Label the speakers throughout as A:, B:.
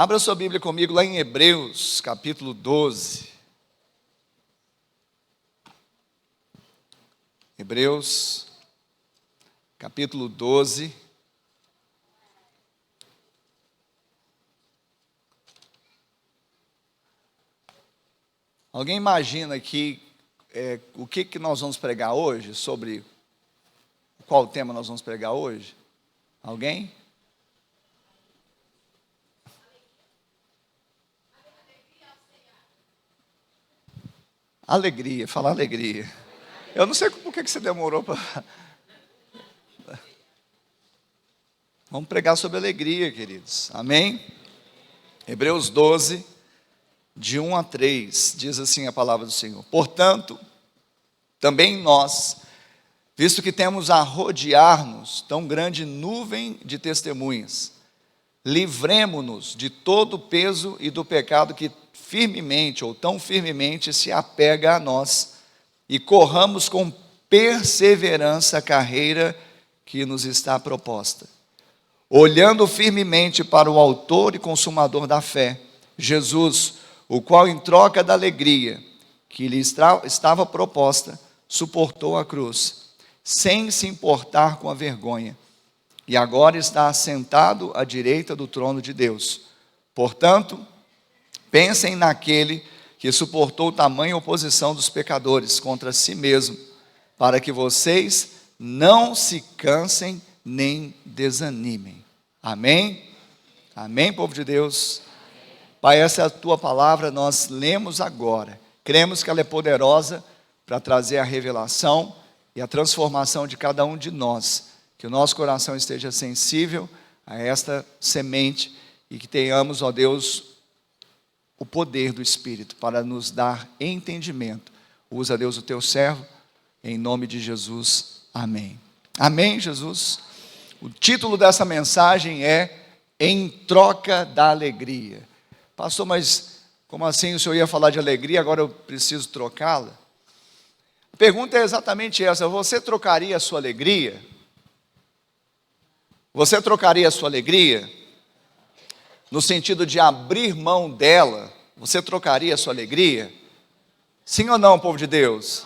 A: Abra sua Bíblia comigo lá em Hebreus, capítulo 12. Hebreus, capítulo 12. Alguém imagina aqui o que nós vamos pregar hoje? Sobre qual tema nós vamos pregar hoje? Alguém? Alegria, falar alegria. Eu não sei por que você demorou para... Vamos pregar sobre alegria, queridos. Amém? Hebreus 12, de 1 a 3, diz assim a palavra do Senhor. Portanto, também nós, visto que temos a rodear-nos tão grande nuvem de testemunhas, livremo-nos de todo o peso e do pecado que firmemente ou tão firmemente se apega a nós e corramos com perseverança a carreira que nos está proposta, olhando firmemente para o autor e consumador da fé, Jesus, o qual em troca da alegria que lhe estava proposta, suportou a cruz, sem se importar com a vergonha, e agora está assentado à direita do trono de Deus. Portanto, pensem naquele que suportou tamanha oposição dos pecadores contra si mesmo, para que vocês não se cansem nem desanimem. Amém? Amém, povo de Deus? Pai, essa é a tua palavra, nós lemos agora. Cremos que ela é poderosa para trazer a revelação e a transformação de cada um de nós. Que o nosso coração esteja sensível a esta semente e que tenhamos, ó Deus, o poder do Espírito para nos dar entendimento. Usa, Deus, o teu servo, em nome de Jesus. Amém. Amém, Jesus? O título dessa mensagem é Em Troca da Alegria. Pastor, mas como assim o senhor ia falar de alegria, agora eu preciso trocá-la? A pergunta é exatamente essa: você trocaria a sua alegria? Você trocaria a sua alegria? No sentido de abrir mão dela, você trocaria a sua alegria? Sim ou não, povo de Deus?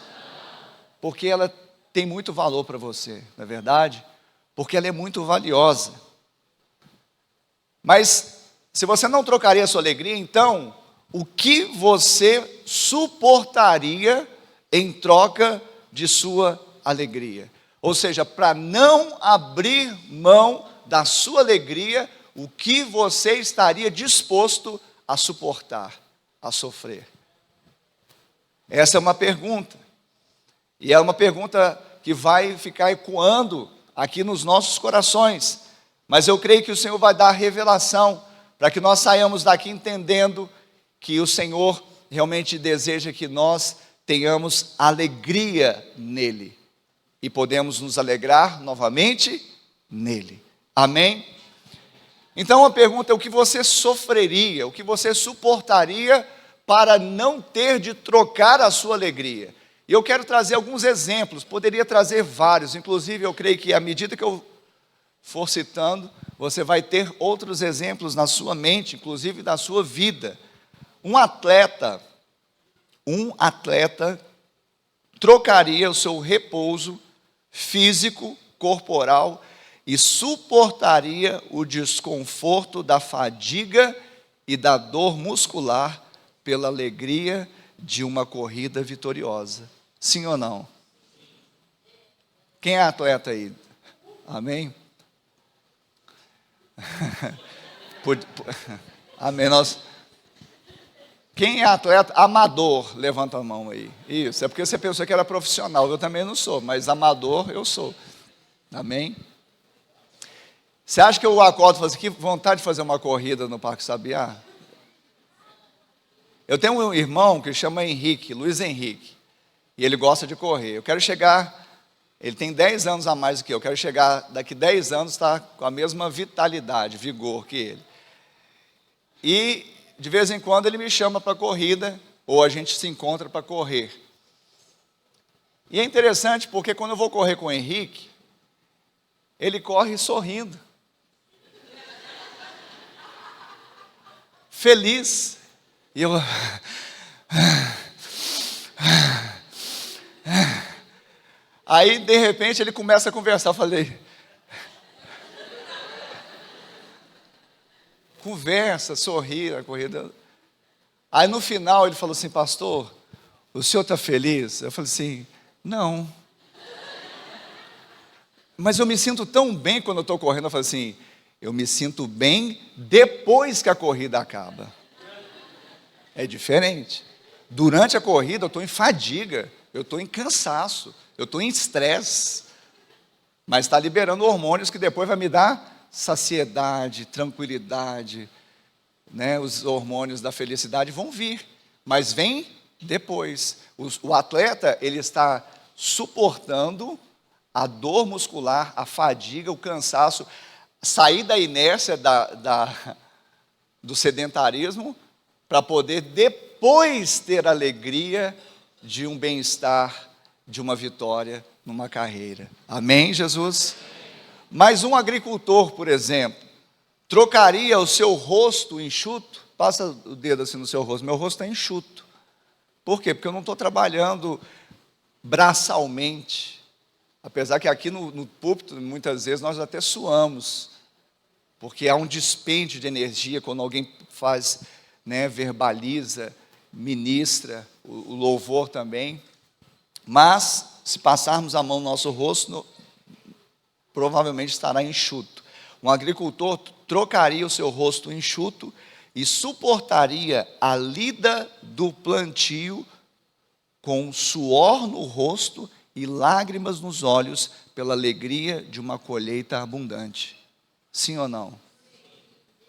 A: Porque ela tem muito valor para você, não é verdade? Porque ela é muito valiosa. Mas, se você não trocaria a sua alegria, então, o que você suportaria em troca de sua alegria? Ou seja, para não abrir mão da sua alegria, o que você estaria disposto a suportar, a sofrer? Essa é uma pergunta. E é uma pergunta que vai ficar ecoando aqui nos nossos corações. Mas eu creio que o Senhor vai dar revelação para que nós saiamos daqui entendendo que o Senhor realmente deseja que nós tenhamos alegria nele. E podemos nos alegrar novamente nele. Amém? Então a pergunta é: o que você sofreria, o que você suportaria para não ter de trocar a sua alegria? E eu quero trazer alguns exemplos, poderia trazer vários, inclusive eu creio que à medida que eu for citando, você vai ter outros exemplos na sua mente, inclusive da sua vida. Um atleta trocaria o seu repouso físico, corporal, e suportaria o desconforto da fadiga e da dor muscular pela alegria de uma corrida vitoriosa. Sim ou não? Quem é atleta aí? Amém? Amém. Quem é atleta amador? Levanta a mão aí. Isso, é porque você pensou que era profissional. Eu também não sou, mas amador eu sou. Amém? Você acha que eu acordo e falo assim, que vontade de fazer uma corrida no Parque Sabiá? Eu tenho um irmão que chama Henrique, Luiz Henrique, e ele gosta de correr. Eu quero chegar, ele tem 10 anos a mais do que eu quero chegar, daqui 10 anos, estar com a mesma vitalidade, vigor que ele. E, de vez em quando, ele me chama para corrida, ou a gente se encontra para correr. E é interessante, porque quando eu vou correr com o Henrique, ele corre sorrindo. feliz. E eu... Aí, de repente, ele começa a conversar. Eu falei... Conversa, sorri, a corrida... Aí, no final, ele falou assim, pastor, o senhor está feliz? Eu falei assim, não. Mas eu me sinto tão bem quando eu estou correndo. Eu falei assim, eu me sinto bem depois que a corrida acaba. É diferente. Durante a corrida eu estou em fadiga, eu estou em cansaço, eu estou em estresse. Mas está liberando hormônios que depois vai me dar saciedade, tranquilidade, né? Os hormônios da felicidade vão vir, mas vem depois. O atleta, ele está suportando a dor muscular, a fadiga, o cansaço, sair da inércia do sedentarismo, para poder depois ter a alegria de um bem-estar, de uma vitória numa carreira. Amém, Jesus? Mas um agricultor, por exemplo, trocaria o seu rosto enxuto? Passa o dedo assim no seu rosto. Meu rosto está enxuto. Por quê? Porque eu não estou trabalhando braçalmente. Apesar que aqui no púlpito, muitas vezes, nós até suamos. Porque há um dispêndio de energia quando alguém faz, né, verbaliza, ministra, o louvor também. Mas, se passarmos a mão no nosso rosto, provavelmente estará enxuto. Um agricultor trocaria o seu rosto enxuto e suportaria a lida do plantio com suor no rosto e lágrimas nos olhos pela alegria de uma colheita abundante. Sim ou não?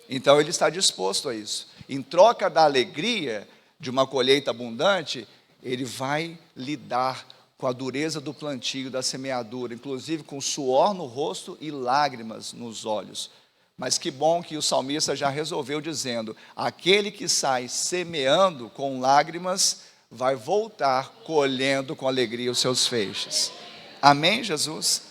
A: Então ele está disposto a isso. Em troca da alegria de uma colheita abundante, ele vai lidar com a dureza do plantio, da semeadura, inclusive com suor no rosto e lágrimas nos olhos. Mas que bom que o salmista já resolveu dizendo, aquele que sai semeando com lágrimas, vai voltar colhendo com alegria os seus feixes. Amém, Jesus?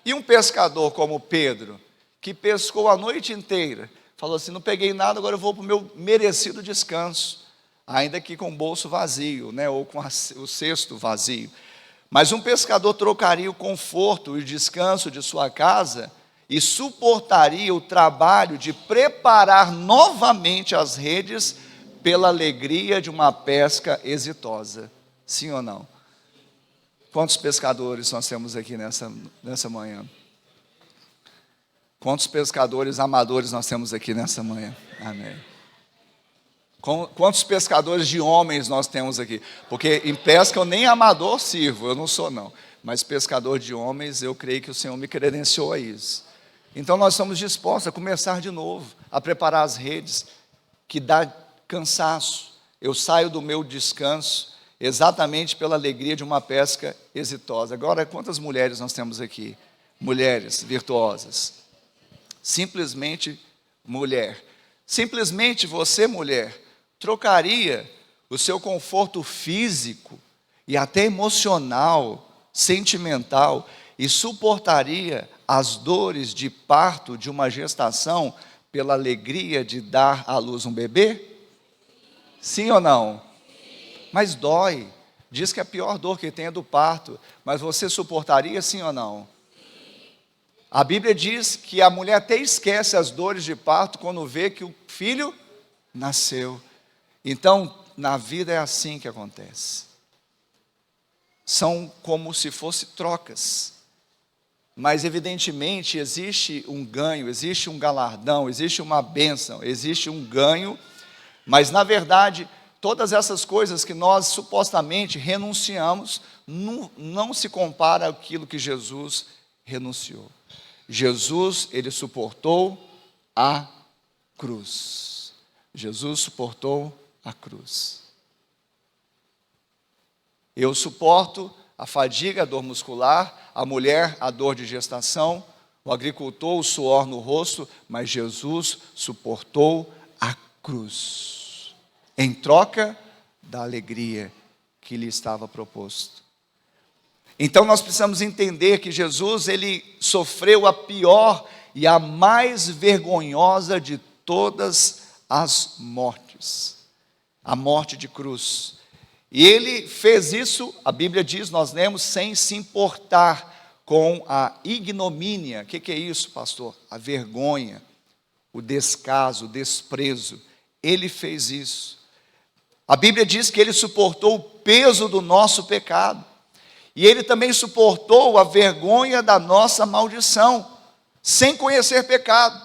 A: E um pescador como Pedro, que pescou a noite inteira, falou assim, não peguei nada, agora eu vou para o meu merecido descanso, ainda que com o bolso vazio, né, ou com o cesto vazio. Mas um pescador trocaria o conforto e o descanso de sua casa e suportaria o trabalho de preparar novamente as redes pela alegria de uma pesca exitosa. Sim ou não? Quantos pescadores nós temos aqui nessa manhã? Quantos pescadores amadores nós temos aqui nessa manhã? Amém. Quantos pescadores de homens nós temos aqui? Porque em pesca eu nem amador sirvo, eu não sou não. Mas pescador de homens, eu creio que o Senhor me credenciou a isso. Então nós estamos dispostos a começar de novo, a preparar as redes, que dá cansaço. Eu saio do meu descanso exatamente pela alegria de uma pesca exitosa. Agora, quantas mulheres nós temos aqui? Mulheres virtuosas. Simplesmente mulher. Simplesmente você, mulher, trocaria o seu conforto físico e até emocional, sentimental, e suportaria as dores de parto de uma gestação pela alegria de dar à luz um bebê? Sim ou não? Mas dói. Diz que a pior dor que tem é do parto. Mas você suportaria, sim ou não? A Bíblia diz que a mulher até esquece as dores de parto quando vê que o filho nasceu. Então, na vida é assim que acontece. São como se fossem trocas. Mas, evidentemente, existe um ganho, existe um galardão, existe uma bênção, existe um ganho. Mas, na verdade, todas essas coisas que nós supostamente renunciamos, não se compara àquilo que Jesus renunciou. Jesus, ele suportou a cruz. Jesus suportou a cruz. Eu suporto a fadiga, a dor muscular, a mulher, a dor de gestação, o agricultor, o suor no rosto, mas Jesus suportou a cruz, em troca da alegria que lhe estava proposto. Então nós precisamos entender que Jesus, ele sofreu a pior e a mais vergonhosa de todas as mortes, a morte de cruz. E ele fez isso, a Bíblia diz, nós lemos, sem se importar com a ignomínia. O que é isso, pastor? A vergonha, o descaso, o desprezo. Ele fez isso. A Bíblia diz que ele suportou o peso do nosso pecado. E ele também suportou a vergonha da nossa maldição, sem conhecer pecado.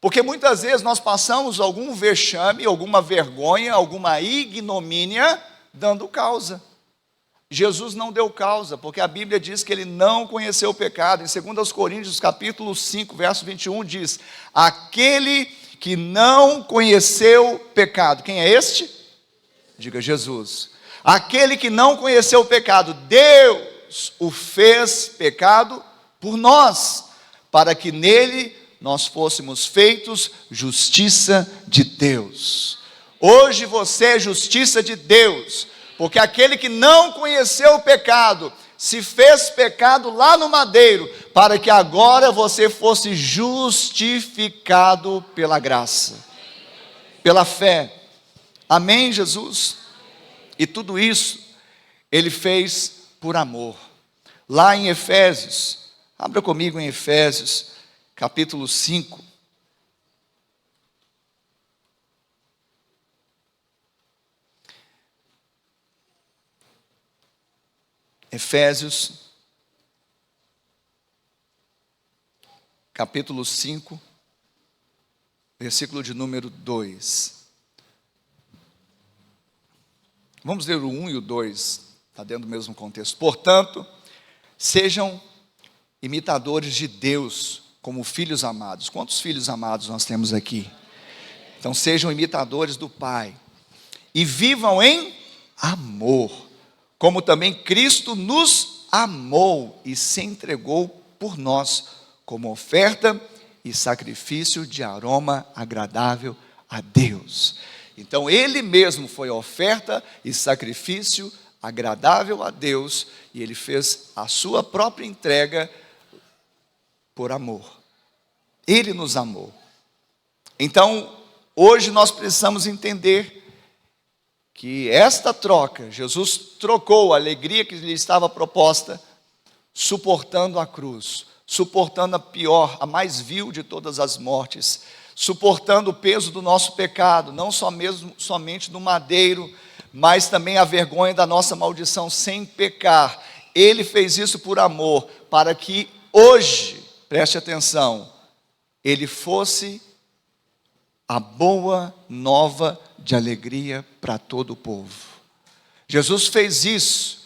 A: Porque muitas vezes nós passamos algum vexame, alguma vergonha, alguma ignomínia, dando causa. Jesus não deu causa, porque a Bíblia diz que ele não conheceu o pecado. Em 2 Coríntios, capítulo 5, verso 21, diz: aquele que não conheceu pecado, quem é este? Diga, Jesus. Aquele que não conheceu o pecado, Deus o fez pecado por nós, para que nele nós fôssemos feitos justiça de Deus. Hoje você é justiça de Deus, porque aquele que não conheceu o pecado, se fez pecado lá no madeiro, para que agora você fosse justificado pela graça, pela fé. Amém, Jesus? E tudo isso ele fez por amor. Lá em Efésios, abra comigo em Efésios, capítulo 5. Efésios, capítulo 5, versículo de número 2. Vamos ler o 1 e o 2, está dentro do mesmo contexto. Portanto, sejam imitadores de Deus, como filhos amados. Quantos filhos amados nós temos aqui? Então, sejam imitadores do Pai. E vivam em amor, como também Cristo nos amou e se entregou por nós, como oferta e sacrifício de aroma agradável a Deus. Então ele mesmo foi oferta e sacrifício agradável a Deus, e ele fez a sua própria entrega por amor. Ele nos amou. Então, hoje nós precisamos entender que esta troca, Jesus trocou a alegria que lhe estava proposta, suportando a cruz, suportando a pior, a mais vil de todas as mortes, suportando o peso do nosso pecado, não somente no madeiro, mas também a vergonha da nossa maldição sem pecar. Ele fez isso por amor, para que hoje, preste atenção, ele fosse a boa nova de alegria para todo o povo. Jesus fez isso.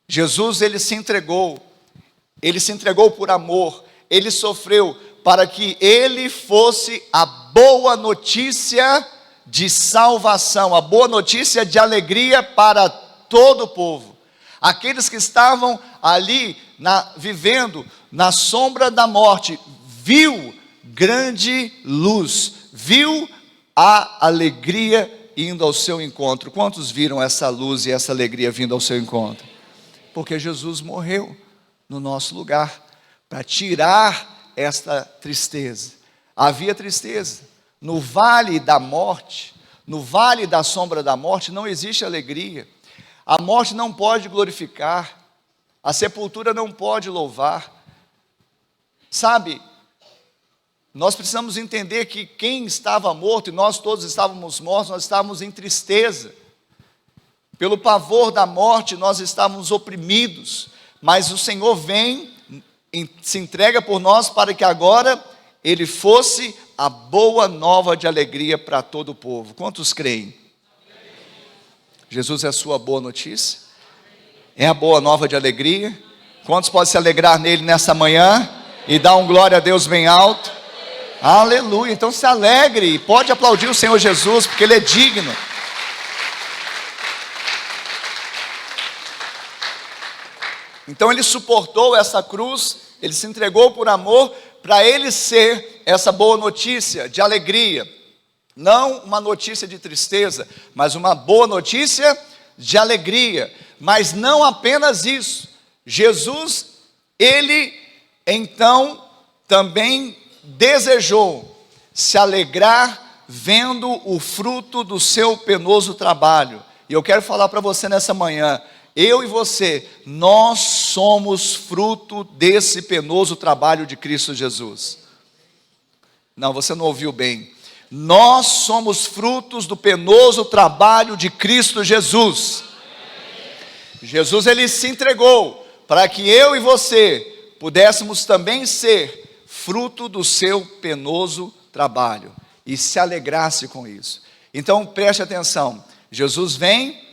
A: Jesus, ele se entregou por amor, ele sofreu para que ele fosse a boa notícia de salvação, a boa notícia de alegria para todo o povo. Aqueles que estavam ali vivendo na sombra da morte, viu grande luz, viu a alegria indo ao seu encontro. Quantos viram essa luz e essa alegria vindo ao seu encontro? Porque Jesus morreu no nosso lugar, para tirar esta tristeza. Havia tristeza. No vale da morte, no vale da sombra da morte, não existe alegria. A morte não pode glorificar, a sepultura não pode louvar. Sabe, nós precisamos entender que quem estava morto, e nós todos estávamos mortos, nós estávamos em tristeza. Pelo pavor da morte, nós estávamos oprimidos, mas o Senhor vem, se entrega por nós, para que agora ele fosse a boa nova de alegria para todo o povo. Quantos creem? Jesus é a sua boa notícia? É a boa nova de alegria? Quantos podem se alegrar nele nessa manhã? E dar um glória a Deus bem alto? Aleluia, então se alegre e pode aplaudir o Senhor Jesus, porque ele é digno. Então ele suportou essa cruz, ele se entregou por amor, para ele ser essa boa notícia de alegria. Não uma notícia de tristeza, mas uma boa notícia de alegria. Mas não apenas isso. Jesus, ele então também desejou se alegrar vendo o fruto do seu penoso trabalho. E eu quero falar para você nessa manhã, eu e você, nós somos fruto desse penoso trabalho de Cristo Jesus. Não, você não ouviu bem. Nós somos frutos do penoso trabalho de Cristo Jesus. Jesus, ele se entregou para que eu e você pudéssemos também ser fruto do seu penoso trabalho e se alegrasse com isso. Então preste atenção, Jesus vem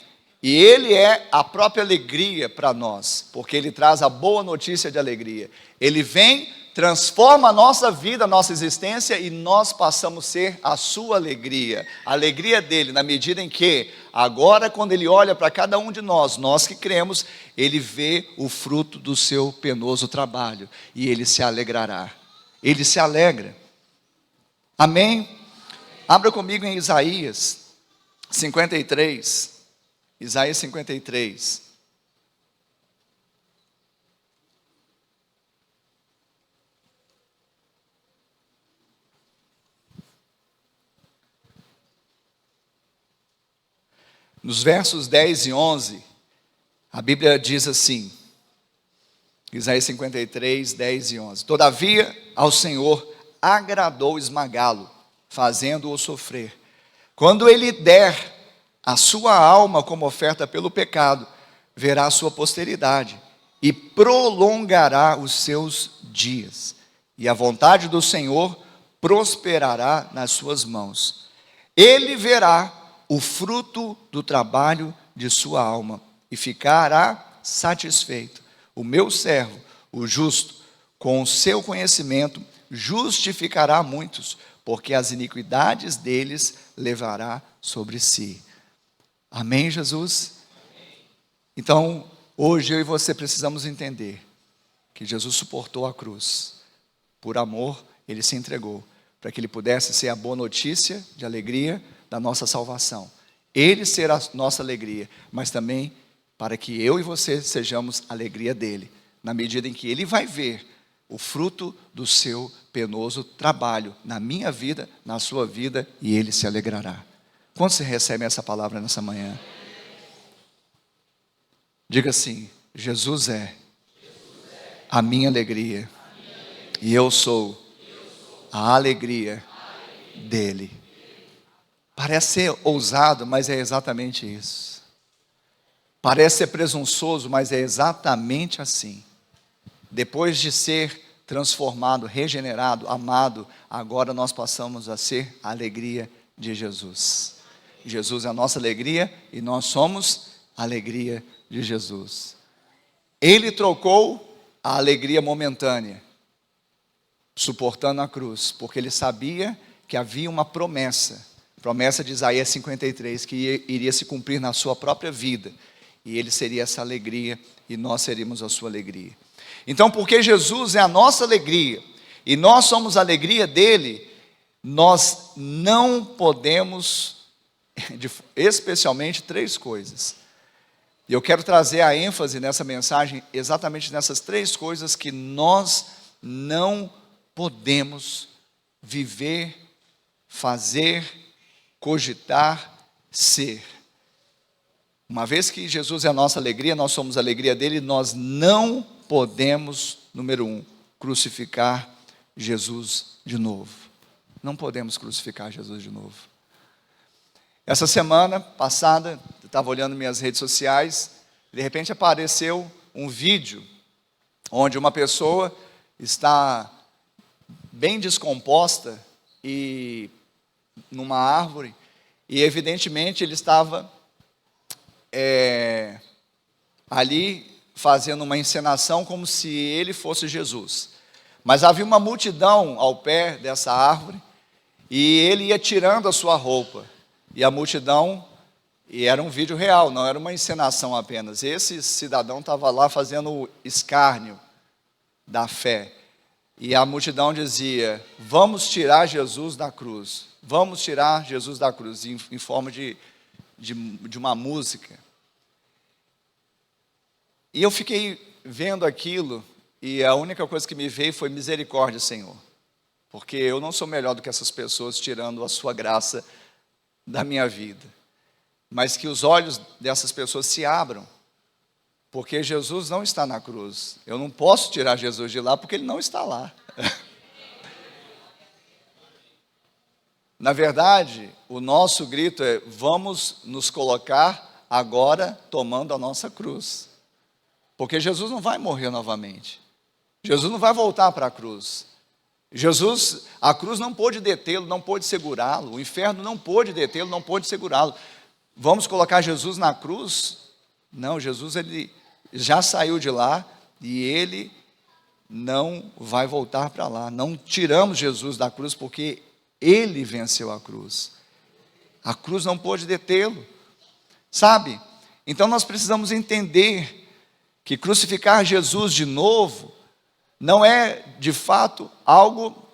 A: e ele é a própria alegria para nós, porque ele traz a boa notícia de alegria. Ele vem, transforma a nossa vida, a nossa existência, e nós passamos a ser a sua alegria, a alegria dele, na medida em que, agora quando ele olha para cada um de nós, nós que cremos, ele vê o fruto do seu penoso trabalho, e ele se alegrará, ele se alegra, amém? Abra comigo em Isaías 53, Isaías 53, nos versos 10 e 11, a Bíblia diz assim, Isaías 53, 10 e 11. Todavia, ao Senhor agradou esmagá-lo, fazendo-o sofrer. Quando ele der a sua alma como oferta pelo pecado, verá a sua posteridade e prolongará os seus dias. E a vontade do Senhor prosperará nas suas mãos. Ele verá o fruto do trabalho de sua alma e ficará satisfeito. O meu servo, o justo, com o seu conhecimento, justificará muitos, porque as iniquidades deles levará sobre si. Amém, Jesus? Então, hoje eu e você precisamos entender que Jesus suportou a cruz. Por amor, ele se entregou, para que ele pudesse ser a boa notícia de alegria da nossa salvação. Ele será a nossa alegria, mas também para que eu e você sejamos a alegria dele, na medida em que ele vai ver o fruto do seu penoso trabalho na minha vida, na sua vida, e ele se alegrará. Quando você recebe essa palavra nessa manhã? Diga assim: Jesus é a minha alegria, e eu sou a alegria dele. Parece ser ousado, mas é exatamente isso. Parece ser presunçoso, mas é exatamente assim. Depois de ser transformado, regenerado, amado, agora nós passamos a ser a alegria de Jesus. Jesus é a nossa alegria e nós somos a alegria de Jesus. Ele trocou a alegria momentânea, suportando a cruz, porque ele sabia que havia uma promessa de Isaías 53, que iria se cumprir na sua própria vida, e ele seria essa alegria, e nós seríamos a sua alegria. Então, porque Jesus é a nossa alegria, e nós somos a alegria dele, nós não podemos, especialmente, três coisas. E eu quero trazer a ênfase nessa mensagem, exatamente nessas três coisas que nós não podemos viver, fazer, cogitar, ser. Uma vez que Jesus é a nossa alegria, nós somos a alegria dele, nós não podemos, número 1, crucificar Jesus de novo. Não podemos crucificar Jesus de novo. Essa semana passada, eu estava olhando minhas redes sociais, de repente apareceu um vídeo, onde uma pessoa está bem descomposta e numa árvore, e evidentemente ele estava ali fazendo uma encenação como se ele fosse Jesus. Mas havia uma multidão ao pé dessa árvore, e ele ia tirando a sua roupa, e a multidão, e era um vídeo real, não era uma encenação apenas. Esse cidadão estava lá fazendo escárnio da fé, e a multidão dizia: vamos tirar Jesus da cruz, vamos tirar Jesus da cruz, em forma de uma música. E eu fiquei vendo aquilo, e a única coisa que me veio foi misericórdia, Senhor. porque eu não sou melhor do que essas pessoas tirando a sua graça da minha vida. Mas que os olhos dessas pessoas se abram, porque Jesus não está na cruz. Eu não posso tirar Jesus de lá porque ele não está lá. Na verdade, o nosso grito é: vamos nos colocar agora tomando a nossa cruz. Porque Jesus não vai morrer novamente. Jesus não vai voltar para a cruz. A cruz não pôde detê-lo, não pôde segurá-lo. O inferno não pôde detê-lo, não pôde segurá-lo. Vamos colocar Jesus na cruz? Não, Jesus ele já saiu de lá e ele não vai voltar para lá. Não tiramos Jesus da cruz porque ele venceu a cruz. A cruz não pôde detê-lo, sabe? Então nós precisamos entender que crucificar Jesus de novo não é de fato algo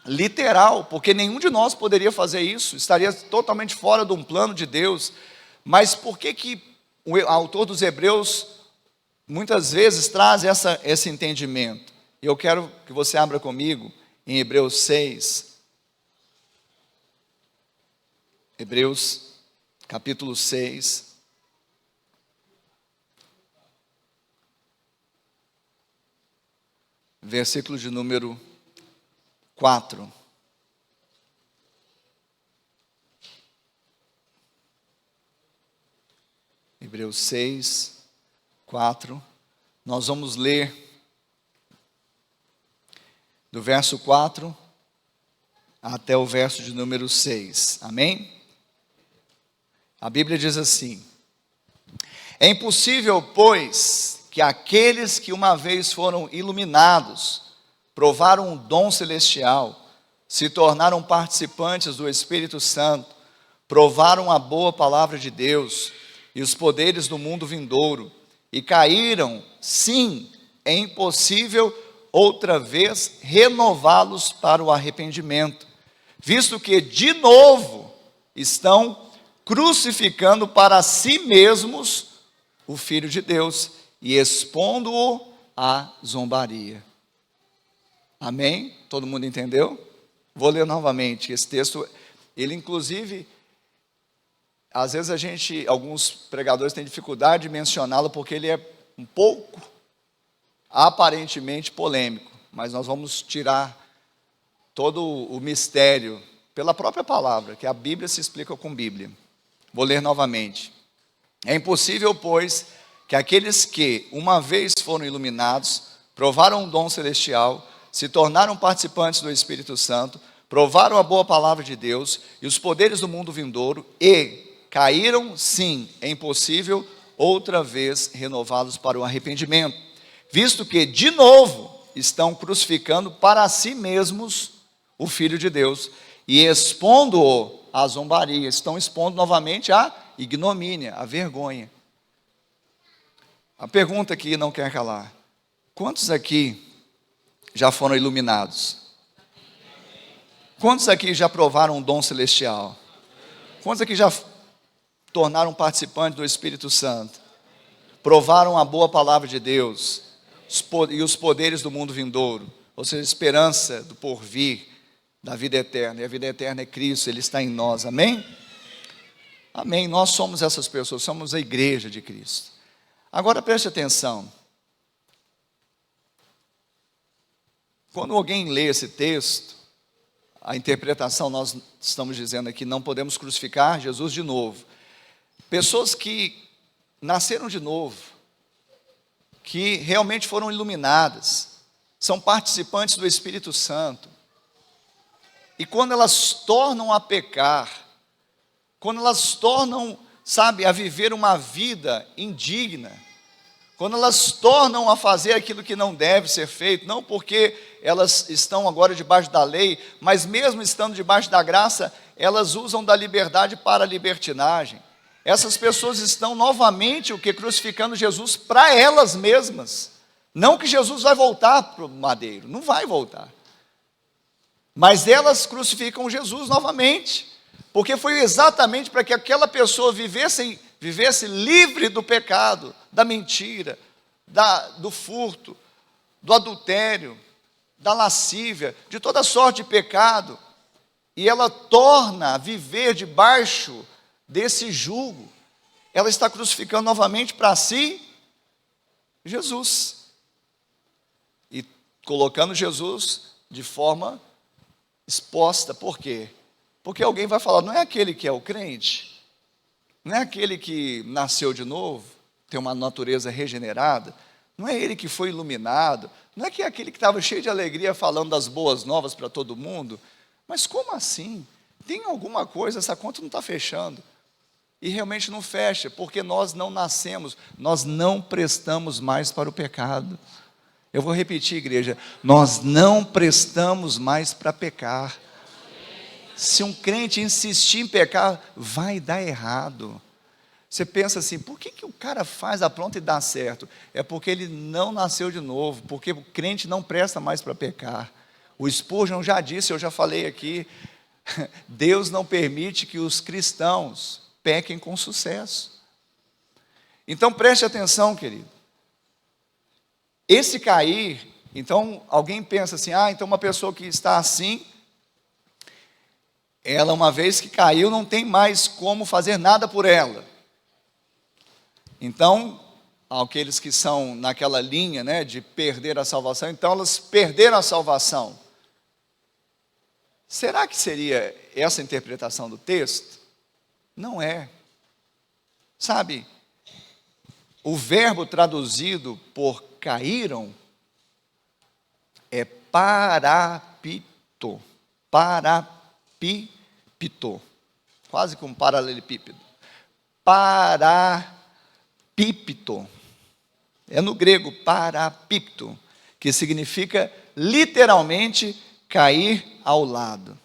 A: literal, porque nenhum de nós poderia fazer isso, estaria totalmente fora de um plano de Deus. Mas por que o autor dos Hebreus muitas vezes traz esse entendimento? E eu quero que você abra comigo em Hebreus 6. Hebreus capítulo 6. Versículo de número 4. Hebreus 6, 4. Nós vamos ler do verso 4 até o verso de número 6. Amém? A Bíblia diz assim: é impossível, pois, que aqueles que uma vez foram iluminados, provaram um dom celestial, se tornaram participantes do Espírito Santo, provaram a boa palavra de Deus e os poderes do mundo vindouro, e caíram, sim, é impossível outra vez renová-los para o arrependimento, visto que de novo estão crucificando para si mesmos o Filho de Deus e expondo-o à zombaria. Amém? Todo mundo entendeu? Vou ler novamente esse texto. Ele inclusive, às vezes alguns pregadores têm dificuldade de mencioná-lo porque ele é um pouco aparentemente polêmico, mas nós vamos tirar todo o mistério pela própria palavra, que a Bíblia se explica com Bíblia. Vou ler novamente. É impossível, pois, que aqueles que uma vez foram iluminados, provaram um dom celestial, se tornaram participantes do Espírito Santo, provaram a boa palavra de Deus e os poderes do mundo vindouro e caíram, sim, é impossível outra vez renová-los para o arrependimento, visto que de novo estão crucificando para si mesmos o Filho de Deus e expondo-o à zombaria, estão expondo novamente a ignomínia, a vergonha. A pergunta que não quer calar: quantos aqui já foram iluminados? Quantos aqui já provaram um dom celestial? Quantos aqui já tornaram participantes do Espírito Santo? Provaram a boa palavra de Deus e os poderes do mundo vindouro, ou seja, a esperança do porvir, da vida eterna. E a vida eterna é Cristo, Ele está em nós. Amém? Amém. Nós somos essas pessoas, somos a igreja de Cristo. Agora preste atenção. Quando alguém lê esse texto, a interpretação, nós estamos dizendo aqui, não podemos crucificar Jesus de novo. Pessoas que nasceram de novo, que realmente foram iluminadas, são participantes do Espírito Santo. E quando elas tornam a pecar, quando elas tornam, a viver uma vida indigna, quando elas tornam a fazer aquilo que não deve ser feito, não porque elas estão agora debaixo da lei, mas mesmo estando debaixo da graça, elas usam da liberdade para a libertinagem. Essas pessoas estão novamente crucificando Jesus para elas mesmas. Não que Jesus vai voltar para o madeiro, não vai voltar. Mas elas crucificam Jesus novamente, porque foi exatamente para que aquela pessoa vivesse livre do pecado, da mentira, do furto, do adultério, da lascívia, de toda sorte de pecado, e ela torna a viver debaixo desse jugo. Ela está crucificando novamente para si Jesus, e colocando Jesus de forma exposta. Por quê? Porque alguém vai falar, não é aquele que é o crente? Não é aquele que nasceu de novo, tem uma natureza regenerada? Não é ele que foi iluminado? Não é que é aquele que estava cheio de alegria falando das boas novas para todo mundo? Mas como assim? Tem alguma coisa, essa conta não está fechando. E realmente não fecha, porque nós não nascemos, nós não prestamos mais para o pecado. Eu vou repetir, igreja, nós não prestamos mais para pecar. Se um crente insistir em pecar, vai dar errado. Você pensa assim, por que o cara faz a pronta e dá certo? É porque ele não nasceu de novo, porque o crente não presta mais para pecar. O Spurgeon já disse, eu já falei aqui, Deus não permite que os cristãos pequem com sucesso. Então preste atenção, querido. Esse cair, então alguém pensa assim, então uma pessoa que está assim, ela uma vez que caiu, não tem mais como fazer nada por ela. Então, aqueles que são naquela linha, né, de perder a salvação, então elas perderam a salvação. Será que seria essa a interpretação do texto? Não é. Sabe, o verbo traduzido por caíram é parapito. Parapipito. Quase como paralelepípedo. Parapipto. É no grego parapipto, que significa literalmente cair ao lado.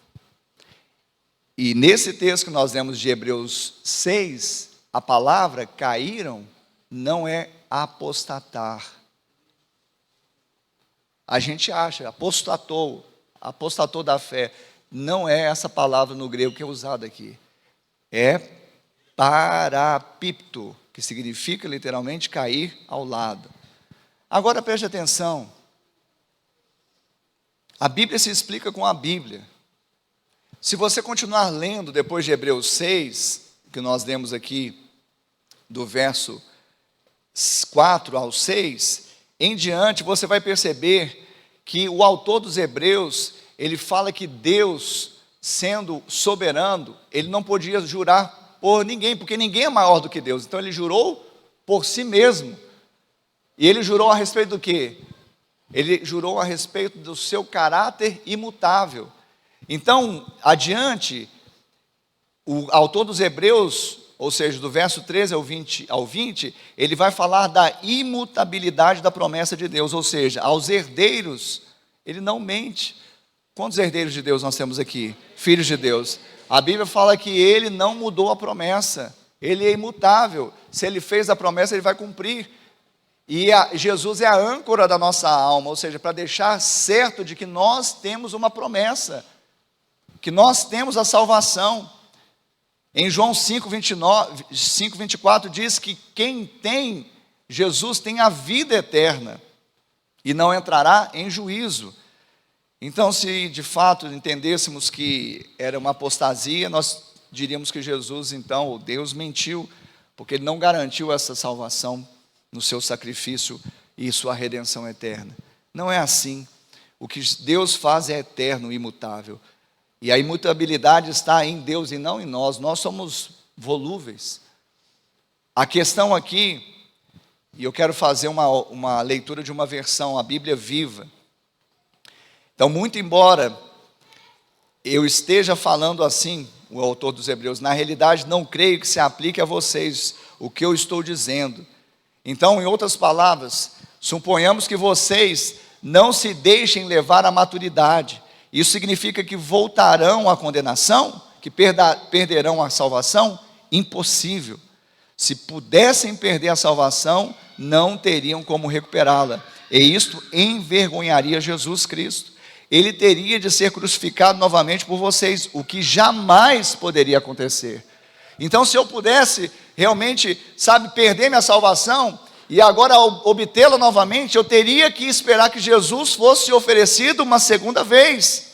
A: E nesse texto que nós lemos de Hebreus 6, a palavra caíram não é apostatar. A gente acha, apostatou da fé. Não é essa palavra no grego que é usada aqui. É parapipto, que significa literalmente cair ao lado. Agora preste atenção. A Bíblia se explica com a Bíblia. Se você continuar lendo depois de Hebreus 6, que nós lemos aqui, do verso 4 ao 6, em diante, você vai perceber que o autor dos Hebreus, ele fala que Deus, sendo soberano, ele não podia jurar por ninguém, porque ninguém é maior do que Deus. Então ele jurou por si mesmo. E ele jurou a respeito do quê? Ele jurou a respeito do seu caráter imutável. Então, adiante, o autor dos Hebreus, ou seja, do verso 13 ao 20, ele vai falar da imutabilidade da promessa de Deus, ou seja, aos herdeiros, ele não mente. Quantos herdeiros de Deus nós temos aqui? Filhos de Deus. A Bíblia fala que ele não mudou a promessa, ele é imutável. Se ele fez a promessa, ele vai cumprir. E Jesus é a âncora da nossa alma, ou seja, para deixar certo de que nós temos uma promessa, que nós temos a salvação. Em João 5:24 diz que quem tem Jesus tem a vida eterna e não entrará em juízo. Então, se de fato entendêssemos que era uma apostasia, nós diríamos que Jesus, então, ou Deus mentiu, porque ele não garantiu essa salvação no seu sacrifício e sua redenção eterna. Não é assim. O que Deus faz é eterno e imutável. E a imutabilidade está em Deus e não em nós. Nós somos volúveis. A questão aqui, e eu quero fazer uma leitura de uma versão, a Bíblia Viva. Então, muito embora eu esteja falando assim, o autor dos Hebreus, na realidade não creio que se aplique a vocês o que eu estou dizendo. Então, em outras palavras, suponhamos que vocês não se deixem levar à maturidade. Isso significa que voltarão à condenação? Que perderão a salvação? Impossível. Se pudessem perder a salvação, não teriam como recuperá-la. E isto envergonharia Jesus Cristo. Ele teria de ser crucificado novamente por vocês, o que jamais poderia acontecer. Então, se eu pudesse realmente, perder minha salvação, e agora ao obtê-la novamente, eu teria que esperar que Jesus fosse oferecido uma segunda vez,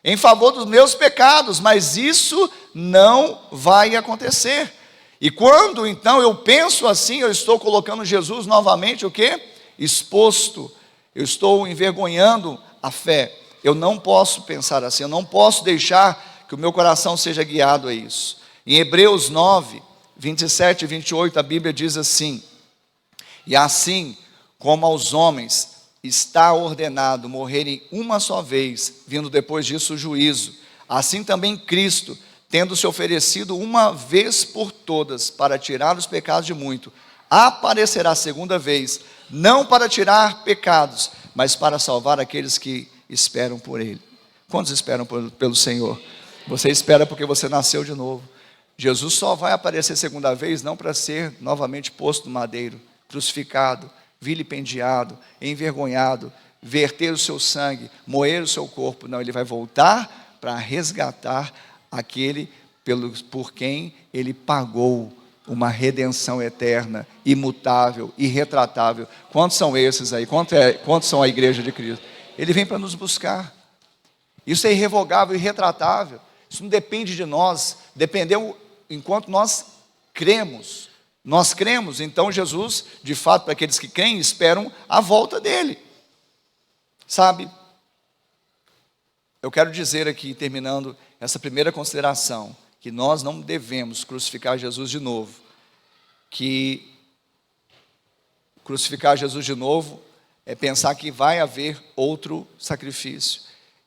A: em favor dos meus pecados, mas isso não vai acontecer. E quando então eu penso assim, eu estou colocando Jesus novamente o quê? Exposto, eu estou envergonhando a fé. Eu não posso pensar assim, eu não posso deixar que o meu coração seja guiado a isso. Em Hebreus 9, 27 e 28, a Bíblia diz assim: e assim como aos homens está ordenado morrerem uma só vez, vindo depois disso o juízo, assim também Cristo, tendo se oferecido uma vez por todas para tirar os pecados de muito, aparecerá segunda vez, não para tirar pecados, mas para salvar aqueles que esperam por Ele. Quantos esperam pelo Senhor? Você espera porque você nasceu de novo. Jesus só vai aparecer segunda vez, não para ser novamente posto no madeiro, crucificado, vilipendiado, envergonhado, verter o seu sangue, moer o seu corpo. Não, Ele vai voltar para resgatar aquele por quem Ele pagou uma redenção eterna, imutável, irretratável. Quantos são esses aí? Quantos são a igreja de Cristo? Ele vem para nos buscar. Isso é irrevogável, irretratável. Isso não depende de nós, dependeu enquanto nós cremos. Nós cremos, então Jesus, de fato, para aqueles que creem, esperam a volta dele. Sabe, eu quero dizer aqui, terminando essa primeira consideração, que nós não devemos crucificar Jesus de novo. Que crucificar Jesus de novo é pensar que vai haver outro sacrifício.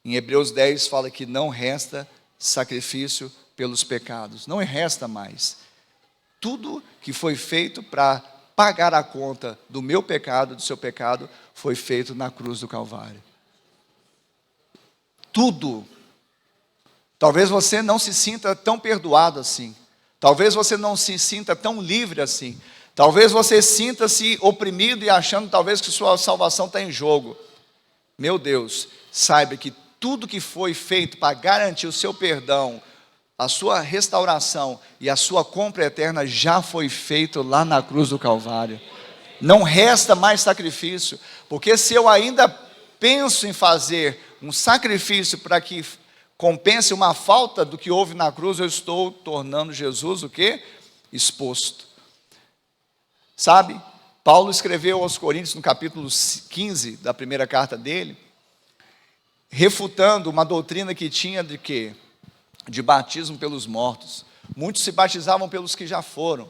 A: Em Hebreus 10 fala que não resta sacrifício pelos pecados. Não resta mais. Tudo que foi feito para pagar a conta do meu pecado, do seu pecado, foi feito na cruz do Calvário. Tudo. Talvez você não se sinta tão perdoado assim. Talvez você não se sinta tão livre assim. Talvez você sinta-se oprimido e achando talvez que sua salvação está em jogo. Meu Deus, saiba que tudo que foi feito para garantir o seu perdão, a sua restauração e a sua compra eterna já foi feito lá na cruz do Calvário. Não resta mais sacrifício, porque se eu ainda penso em fazer um sacrifício para que compense uma falta do que houve na cruz, eu estou tornando Jesus o quê? Exposto. Sabe, Paulo escreveu aos Coríntios no capítulo 15 da primeira carta dele, refutando uma doutrina que tinha de quê? De batismo pelos mortos. Muitos se batizavam pelos que já foram.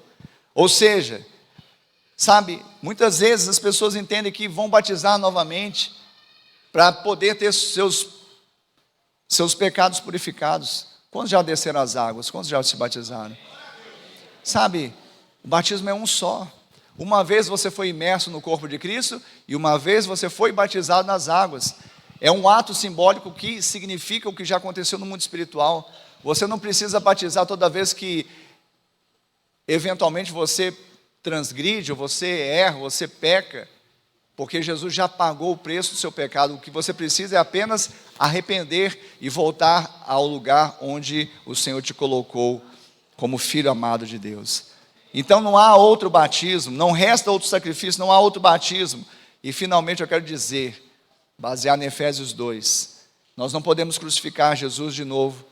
A: Ou seja, sabe, muitas vezes as pessoas entendem que vão batizar novamente para poder ter seus pecados purificados. Quantos já desceram as águas? Quantos já se batizaram? Sabe, o batismo é um só. Uma vez você foi imerso no corpo de Cristo e uma vez você foi batizado nas águas. É um ato simbólico que significa o que já aconteceu no mundo espiritual. Você não precisa batizar toda vez que eventualmente você transgride, ou você erra, ou você peca, porque Jesus já pagou o preço do seu pecado. O que você precisa é apenas arrepender e voltar ao lugar onde o Senhor te colocou como filho amado de Deus. Então não há outro batismo, não resta outro sacrifício, não há outro batismo. E finalmente eu quero dizer, baseado em Efésios 2, nós não podemos crucificar Jesus de novo,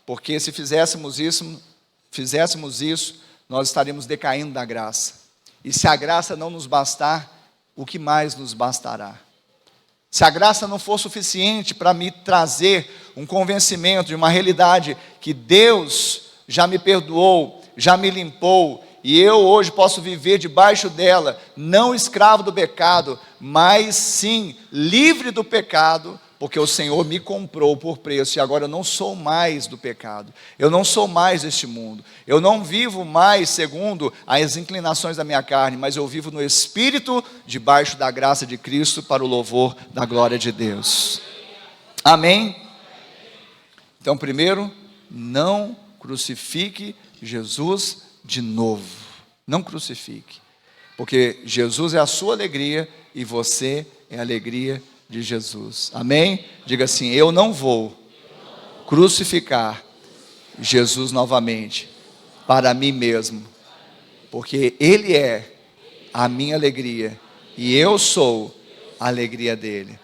A: porque se fizéssemos isso, nós estaríamos decaindo da graça. E se a graça não nos bastar, o que mais nos bastará? Se a graça não for suficiente para me trazer um convencimento de uma realidade que Deus já me perdoou, já me limpou, e eu hoje posso viver debaixo dela, não escravo do pecado, mas sim livre do pecado, porque o Senhor me comprou por preço, e agora eu não sou mais do pecado, eu não sou mais deste mundo, eu não vivo mais segundo as inclinações da minha carne, mas eu vivo no Espírito, debaixo da graça de Cristo, para o louvor da glória de Deus. Amém? Então, primeiro, não crucifique Jesus de novo. Não crucifique, porque Jesus é a sua alegria e você é a alegria de Jesus. Amém? Diga assim: eu não vou crucificar Jesus novamente para mim mesmo, porque Ele é a minha alegria, e eu sou a alegria dele.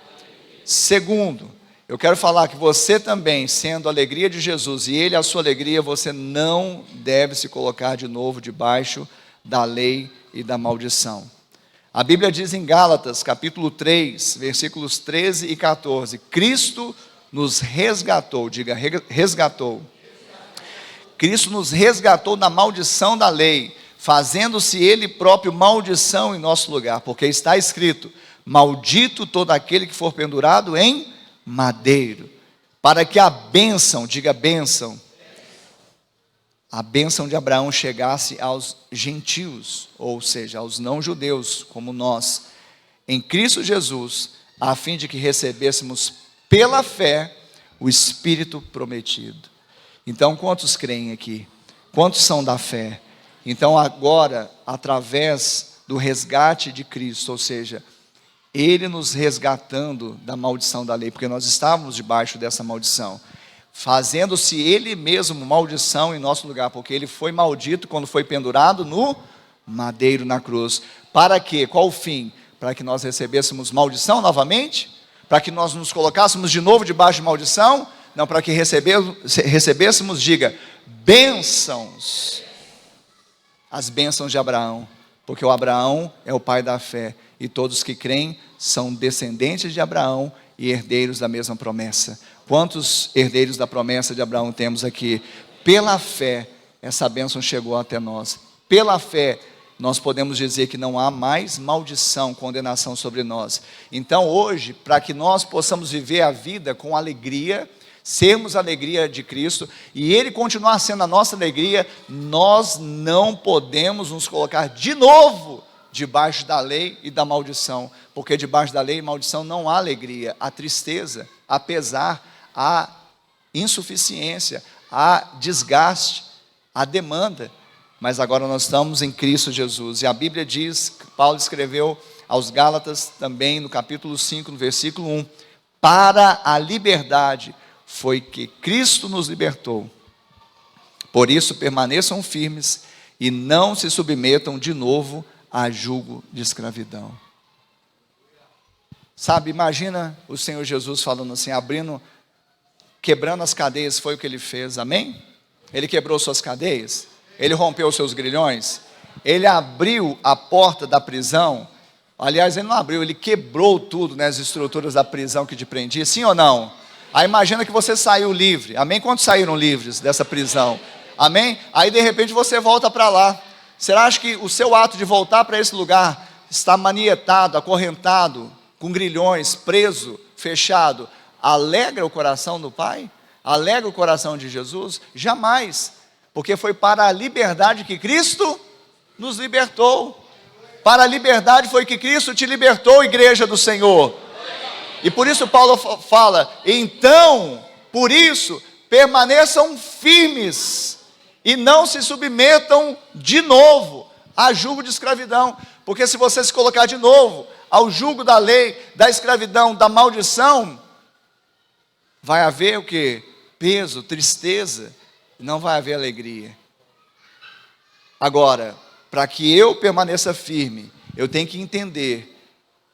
A: Segundo, eu quero falar que você também, sendo a alegria de Jesus e ele a sua alegria, você não deve se colocar de novo debaixo da lei e da maldição. A Bíblia diz em Gálatas, capítulo 3, versículos 13 e 14, Cristo nos resgatou, diga resgatou. Cristo nos resgatou da maldição da lei, fazendo-se ele próprio maldição em nosso lugar, porque está escrito, maldito todo aquele que for pendurado em madeiro, para que a bênção, diga bênção, a bênção de Abraão chegasse aos gentios, ou seja, aos não-judeus, como nós, em Cristo Jesus, a fim de que recebêssemos pela fé o Espírito prometido. Então, quantos creem aqui? Quantos são da fé? Então, agora, através do resgate de Cristo, ou seja, Ele nos resgatando da maldição da lei, porque nós estávamos debaixo dessa maldição, fazendo-se Ele mesmo maldição em nosso lugar, porque Ele foi maldito quando foi pendurado no madeiro na cruz. Para quê? Qual o fim? Para que nós recebêssemos maldição novamente? Para que nós nos colocássemos de novo debaixo de maldição? Não, para que recebêssemos, diga, bênçãos. As bênçãos de Abraão, porque o Abraão é o pai da fé, e todos que creem são descendentes de Abraão e herdeiros da mesma promessa. Quantos herdeiros da promessa de Abraão temos aqui? Pela fé, essa bênção chegou até nós. Pela fé, nós podemos dizer que não há mais maldição, condenação sobre nós. Então hoje, para que nós possamos viver a vida com alegria, sermos a alegria de Cristo, e Ele continuar sendo a nossa alegria, nós não podemos nos colocar de novo debaixo da lei e da maldição, porque debaixo da lei e maldição não há alegria, há tristeza, há pesar, há insuficiência, há desgaste, há demanda, mas agora nós estamos em Cristo Jesus, e a Bíblia diz, Paulo escreveu aos Gálatas também no capítulo 5, no versículo 1, para a liberdade foi que Cristo nos libertou, por isso permaneçam firmes e não se submetam de novo a jugo de escravidão. Sabe, imagina o Senhor Jesus falando assim, quebrando as cadeias, foi o que Ele fez, amém? Ele quebrou suas cadeias, Ele rompeu seus grilhões, Ele abriu a porta da prisão, aliás, Ele não abriu, Ele quebrou tudo, né, as estruturas da prisão que te prendia, sim ou não? Aí imagina que você saiu livre, amém? Quantos saíram livres dessa prisão? Amém? Aí de repente você volta para lá. Será acha que o seu ato de voltar para esse lugar está manietado, acorrentado, com grilhões, preso, fechado, alegra o coração do Pai? Alegra o coração de Jesus? Jamais, porque foi para a liberdade que Cristo nos libertou. Para a liberdade foi que Cristo te libertou, igreja do Senhor. E por isso Paulo fala, então, por isso, permaneçam firmes e não se submetam de novo a jugo de escravidão, porque se você se colocar de novo ao jugo da lei, da escravidão, da maldição, vai haver o que? Peso, tristeza, não vai haver alegria. Agora, para que eu permaneça firme, eu tenho que entender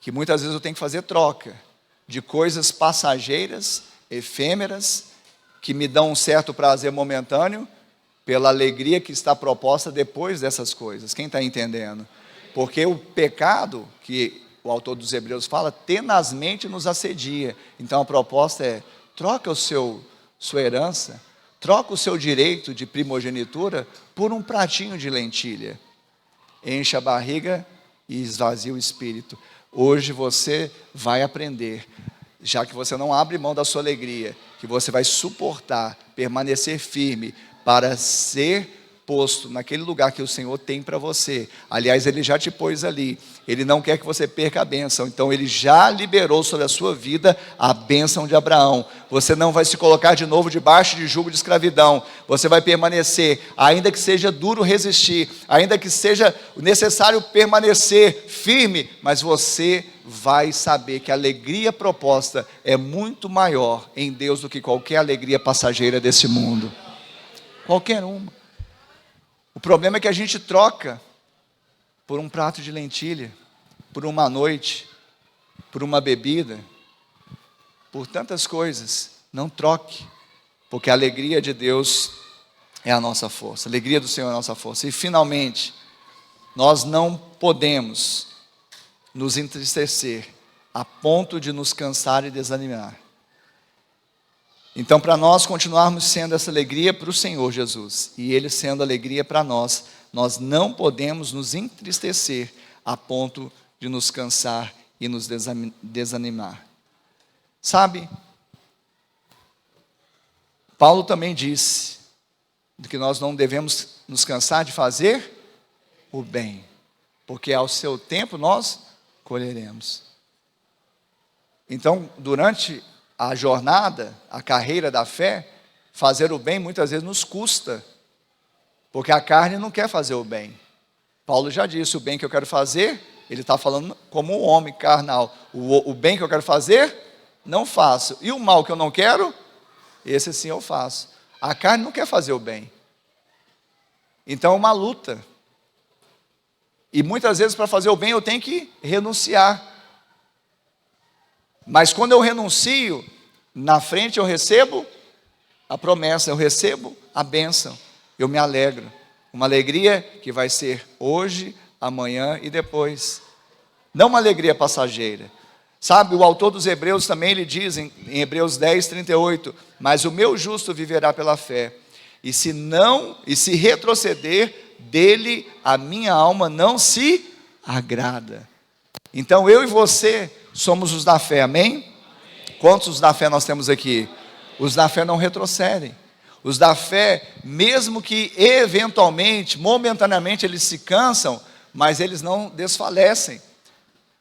A: que muitas vezes eu tenho que fazer troca de coisas passageiras, efêmeras, que me dão um certo prazer momentâneo, pela alegria que está proposta depois dessas coisas. Quem está entendendo? Porque o pecado, que o autor dos Hebreus fala, tenazmente nos assedia. Então a proposta é, troca sua herança, troca o seu direito de primogenitura por um pratinho de lentilha. Enche a barriga e esvazia o espírito. Hoje você vai aprender, já que você não abre mão da sua alegria, que você vai suportar, permanecer firme, para ser posto naquele lugar que o Senhor tem para você. Aliás, Ele já te pôs ali, Ele não quer que você perca a bênção, então Ele já liberou sobre a sua vida a bênção de Abraão. Você não vai se colocar de novo debaixo de jugo de escravidão, você vai permanecer, ainda que seja duro resistir, ainda que seja necessário permanecer firme, mas você vai saber que a alegria proposta é muito maior em Deus do que qualquer alegria passageira desse mundo, qualquer uma. O problema é que a gente troca por um prato de lentilha, por uma noite, por uma bebida, por tantas coisas. Não troque, porque a alegria de Deus é a nossa força, a alegria do Senhor é a nossa força. E finalmente, nós não podemos nos entristecer a ponto de nos cansar e desanimar. Então, para nós continuarmos sendo essa alegria para o Senhor Jesus, e Ele sendo alegria para nós, nós não podemos nos entristecer a ponto de nos cansar e nos desanimar. Sabe, Paulo também disse que nós não devemos nos cansar de fazer o bem, porque ao seu tempo nós colheremos. Então, durante a jornada, a carreira da fé, fazer o bem muitas vezes nos custa, porque a carne não quer fazer o bem. Paulo já disse, o bem que eu quero fazer, ele está falando como um homem carnal, o bem que eu quero fazer, não faço, e o mal que eu não quero, esse sim eu faço. A carne não quer fazer o bem, então é uma luta, e muitas vezes para fazer o bem eu tenho que renunciar. Mas quando eu renuncio, na frente eu recebo a promessa, eu recebo a bênção, eu me alegro. Uma alegria que vai ser hoje, amanhã e depois. Não uma alegria passageira. Sabe, o autor dos Hebreus também, ele diz em Hebreus 10, 38, mas o meu justo viverá pela fé, e se retroceder, dele a minha alma não se agrada. Então eu e você somos os da fé, amém? Quantos da fé nós temos aqui? Os da fé não retrocedem. Os da fé, mesmo que eventualmente, momentaneamente eles se cansam, mas eles não desfalecem.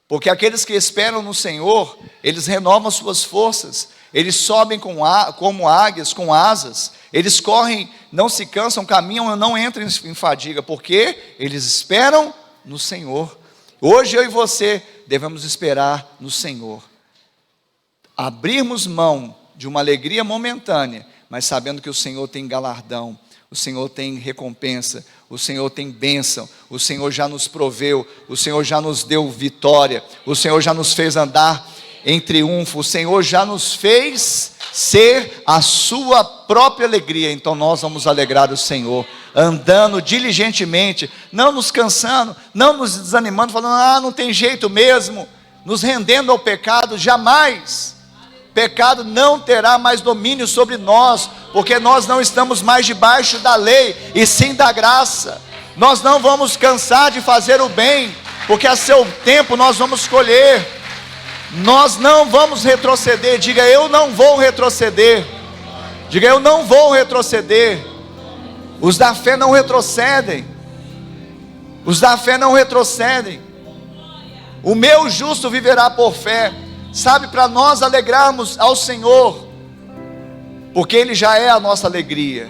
A: Porque aqueles que esperam no Senhor, eles renovam suas forças, eles sobem como águias, com asas, eles correm, não se cansam, caminham e não entram em fadiga, porque eles esperam no Senhor. Hoje eu e você devemos esperar no Senhor, abrirmos mão de uma alegria momentânea, mas sabendo que o Senhor tem galardão, o Senhor tem recompensa, o Senhor tem bênção, o Senhor já nos proveu, o Senhor já nos deu vitória, o Senhor já nos fez andar em triunfo, o Senhor já nos fez ser a sua própria alegria. Então nós vamos alegrar o Senhor, andando diligentemente, não nos cansando, não nos desanimando, falando, não tem jeito mesmo, nos rendendo ao pecado. Jamais, pecado não terá mais domínio sobre nós, porque nós não estamos mais debaixo da lei, e sim da graça. Nós não vamos cansar de fazer o bem, porque a seu tempo nós vamos colher. Nós não vamos retroceder. Diga, eu não vou retroceder. Diga, eu não vou retroceder. Os da fé não retrocedem. Os da fé não retrocedem. O meu justo viverá por fé. Sabe, para nós alegrarmos ao Senhor, porque Ele já é a nossa alegria.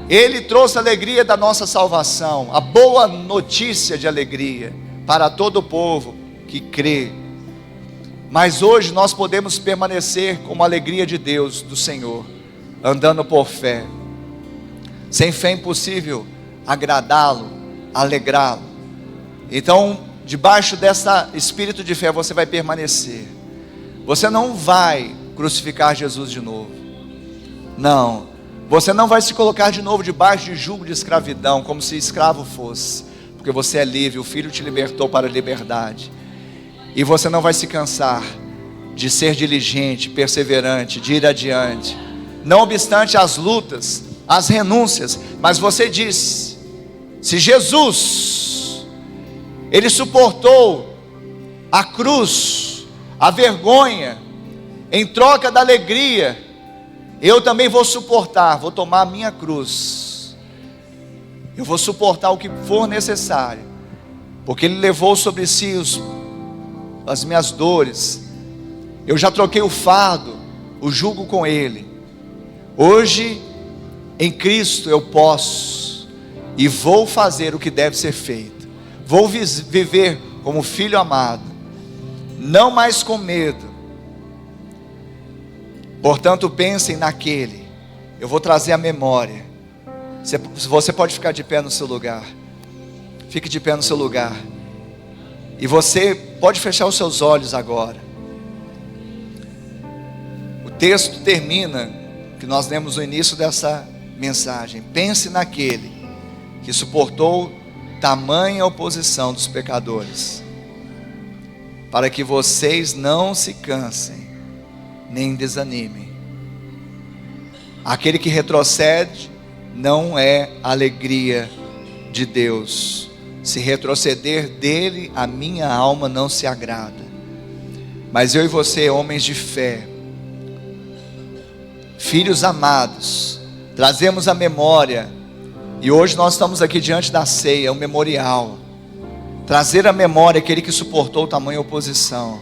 A: Ele trouxe a alegria da nossa salvação, a boa notícia de alegria para todo o povo que crê. Mas hoje nós podemos permanecer com a alegria de Deus, do Senhor, andando por fé. Sem fé é impossível agradá-lo, alegrá-lo. Então, debaixo desse espírito de fé, você vai permanecer. Você não vai crucificar Jesus de novo. Não. Você não vai se colocar de novo debaixo de jugo de escravidão, como se escravo fosse. Porque você é livre, o Filho te libertou para a liberdade. E você não vai se cansar de ser diligente, perseverante, de ir adiante. Não obstante as lutas, as renúncias. Mas você diz, se Jesus, Ele suportou a cruz, a vergonha, em troca da alegria, eu também vou suportar, vou tomar a minha cruz. Eu vou suportar o que for necessário, porque Ele levou sobre si as minhas dores. Eu já troquei o fardo, o jugo com Ele. Hoje, em Cristo, eu posso e vou fazer o que deve ser feito. Vou viver como filho amado, não mais com medo. Portanto, pensem naquele. Eu vou trazer a memória. Você pode ficar de pé no seu lugar. Fique de pé no seu lugar. E você pode fechar os seus olhos agora. O texto termina, que nós lemos no início dessa mensagem. Pense naquele que suportou tamanha oposição dos pecadores, para que vocês não se cansem, nem desanimem. Aquele que retrocede não é alegria de Deus. Se retroceder dele, a minha alma não se agrada. Mas eu e você, homens de fé, filhos amados, trazemos a memória, e hoje nós estamos aqui diante da ceia, um memorial. Trazer a memória aquele que suportou tamanha oposição,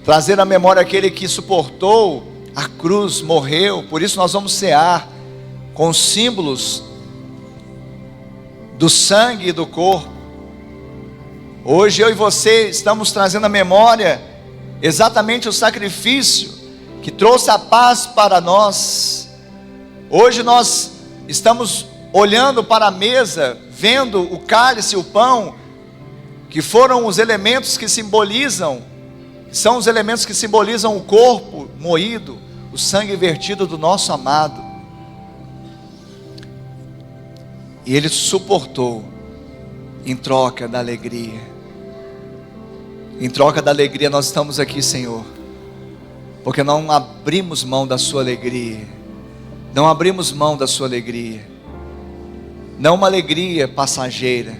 A: trazer a memória aquele que suportou a cruz, morreu. Por isso nós vamos cear com símbolos do sangue e do corpo. Hoje eu e você estamos trazendo a memória exatamente o sacrifício que trouxe a paz para nós. Hoje nós estamos olhando para a mesa, vendo o cálice e o pão, que foram os elementos que simbolizam, são os elementos que simbolizam o corpo moído, o sangue vertido do nosso amado. E ele suportou em troca da alegria. Em troca da alegria nós estamos aqui, Senhor, porque não abrimos mão da sua alegria. Não abrimos mão da sua alegria. Não uma alegria passageira,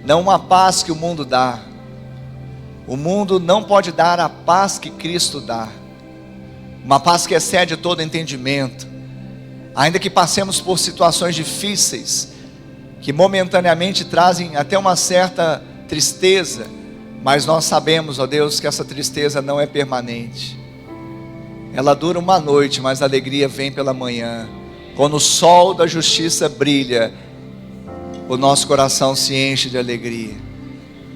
A: não uma paz que o mundo dá. O mundo não pode dar a paz que Cristo dá. Uma paz que excede todo entendimento. Ainda que passemos por situações difíceis, que momentaneamente trazem até uma certa tristeza, mas nós sabemos, ó Deus, que essa tristeza não é permanente. Ela dura uma noite, mas a alegria vem pela manhã. Quando o sol da justiça brilha, o nosso coração se enche de alegria.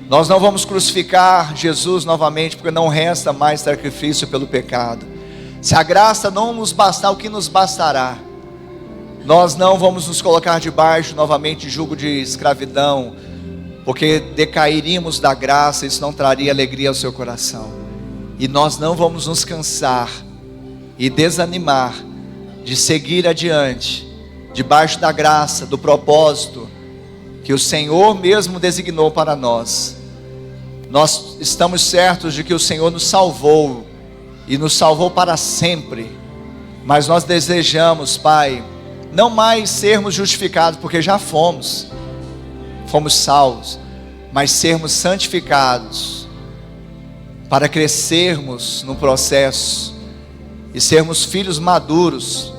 A: Nós não vamos crucificar Jesus novamente, porque não resta mais sacrifício pelo pecado. Se a graça não nos bastar, o que nos bastará? Nós não vamos nos colocar debaixo novamente de jugo de escravidão, porque decairíamos da graça, isso não traria alegria ao seu coração. E nós não vamos nos cansar e desanimar de seguir adiante, debaixo da graça, do propósito que o Senhor mesmo designou para nós. Nós estamos certos de que o Senhor nos salvou, e nos salvou para sempre. Mas nós desejamos, Pai, não mais sermos justificados, porque já fomos salvos, mas sermos santificados, para crescermos no processo, e sermos filhos maduros,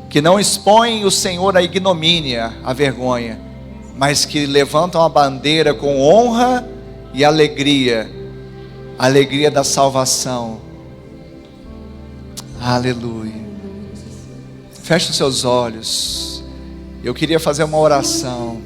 A: que não expõem o Senhor à ignomínia, à vergonha, mas que levantam a bandeira com honra e alegria, a alegria da salvação. Aleluia. Feche os seus olhos. Eu queria fazer uma oração.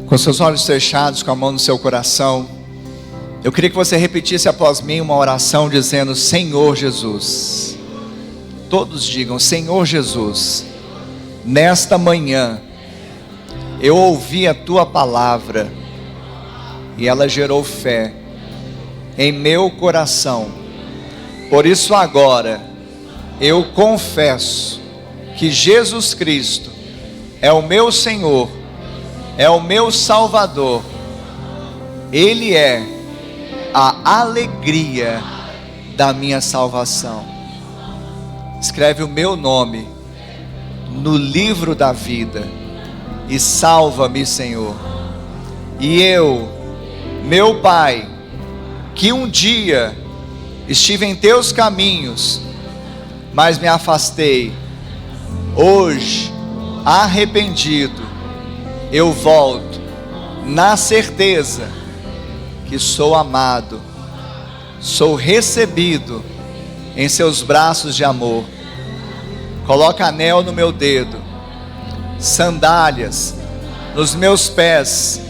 A: Com seus olhos fechados, com a mão no seu coração, eu queria que você repetisse após mim uma oração dizendo: Senhor Jesus. Todos digam: Senhor Jesus, nesta manhã eu ouvi a tua palavra e ela gerou fé em meu coração. Por isso agora eu confesso que Jesus Cristo é o meu Senhor, é o meu Salvador. Ele é a alegria da minha salvação. escreve o meu nome no livro da vida e salva-me, Senhor. E eu, meu Pai, que um dia estive em teus caminhos, mas me afastei, hoje, arrependido, eu volto, na certeza que sou amado, sou recebido em seus braços de amor. Coloca anel no meu dedo, sandálias nos meus pés,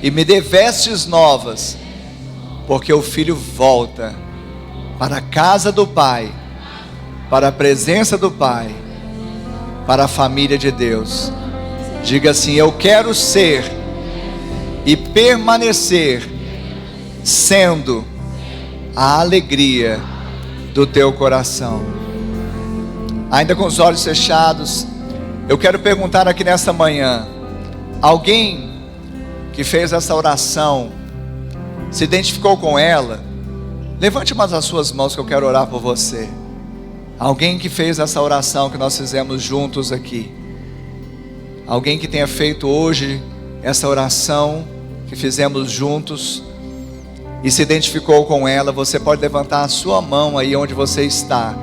A: e me dê vestes novas, porque o filho volta para a casa do Pai, para a presença do Pai, para a família de Deus. Diga assim: eu quero ser e permanecer sendo a alegria do teu coração. Ainda com os olhos fechados, eu quero perguntar aqui nesta manhã: alguém que fez essa oração, se identificou com ela? Levante uma das suas mãos que eu quero orar por você. Alguém que fez essa oração que nós fizemos juntos aqui, alguém que tenha feito hoje essa oração que fizemos juntos e se identificou com ela, você pode levantar a sua mão aí onde você está,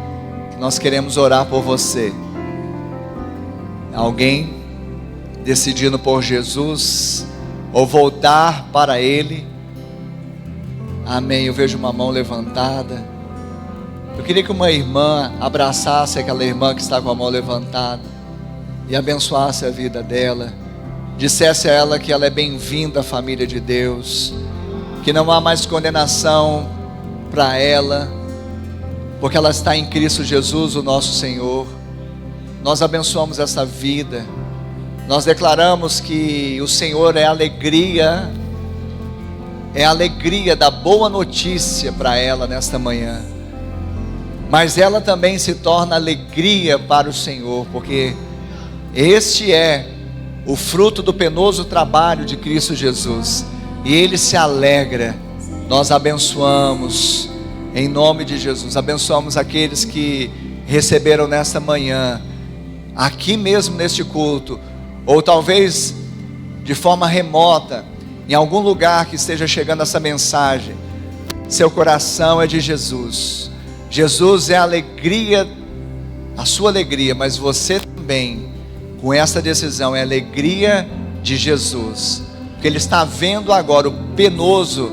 A: que nós queremos orar por você. Alguém decidindo por Jesus ou voltar para Ele? Amém. Eu vejo uma mão levantada. Eu queria que uma irmã abraçasse aquela irmã que está com a mão levantada e abençoasse a vida dela, dissesse a ela que ela é bem-vinda à família de Deus, que não há mais condenação para ela, porque ela está em Cristo Jesus, o nosso Senhor. Nós abençoamos essa vida, nós declaramos que o Senhor é a alegria da boa notícia para ela nesta manhã, mas ela também se torna alegria para o Senhor, porque este é o fruto do penoso trabalho de Cristo Jesus, e Ele se alegra. Nós abençoamos em nome de Jesus, abençoamos aqueles que receberam nesta manhã, aqui mesmo neste culto, ou talvez de forma remota, em algum lugar que esteja chegando essa mensagem. Seu coração é de Jesus, Jesus é a alegria, a sua alegria, mas você também, com essa decisão, é a alegria de Jesus, porque Ele está vendo agora o penoso